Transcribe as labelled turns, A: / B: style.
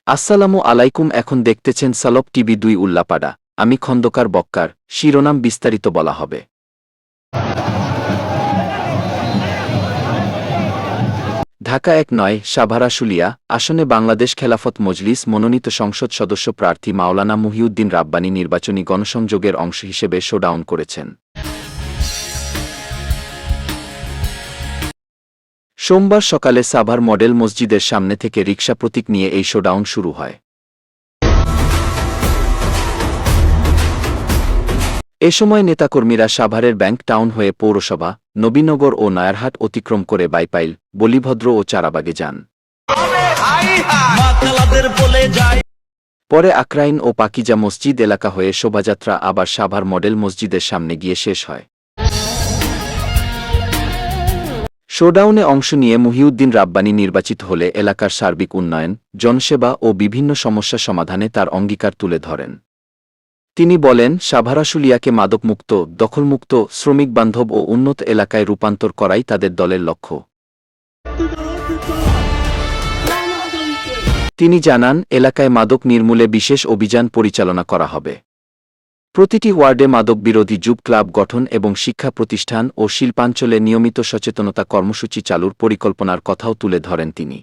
A: আসসালামু আলাইকুম। এখন দেখতেছেন সালক টিভি ২ উল্লাপাড়া। আমি খন্দকার বক্কার। শিরোনাম বিস্তারিত বলা হবে। ঢাকা ১-৯ সাভার-আশুলিয়া আসনে বাংলাদেশ খেলাফত মজলিস মনোনীত সংসদ সদস্য প্রার্থী মাওলানা মুহিউদ্দিন রাব্বানী নির্বাচনী গণসংযোগের অংশ হিসেবে শোডাউন করেছেন। সোমবার সকালে সাভার মডেল মসজিদের সামনে থেকে রিকশা প্রতীক নিয়ে এই শোডাউন শুরু হয়। এ সময় নেতাকর্মীরা সাভারের ব্যাংক টাউন হয়ে পৌরসভা, নবীনগর ও নয়ারহাট অতিক্রম করে বাইপাইল, বলিভদ্র ও চারাবাগে যান। পরে আকরাইন ও পাকিজা মসজিদ এলাকা হয়ে শোভাযাত্রা আবার সাভার মডেল মসজিদের সামনে গিয়ে শেষ হয়। শোডাউনে অংশ নিয়ে মুহিউদ্দিন রাব্বানী নির্বাচিত হলে এলাকার সার্বিক উন্নয়ন, জনসেবা ও বিভিন্ন সমস্যা সমাধানে তার অঙ্গীকার তুলে ধরেন। তিনি বলেন, সাভার-আশুলিয়াকে মাদকমুক্ত, দখলমুক্ত, শ্রমিকবান্ধব ও উন্নত এলাকায় রূপান্তর করাই তাদের দলের লক্ষ্য। তিনি জানান, এলাকায় মাদক নির্মূলে বিশেষ অভিযান পরিচালনা করা হবে। প্রতিটি ওয়ার্ডে মাদক বিরোধী যুব ক্লাব গঠন এবং শিক্ষা প্রতিষ্ঠান ও শিল্পাঞ্চলে নিয়মিত সচেতনতা কর্মসূচি চালুর পরিকল্পনার কথাও তুলে ধরেন তিনি।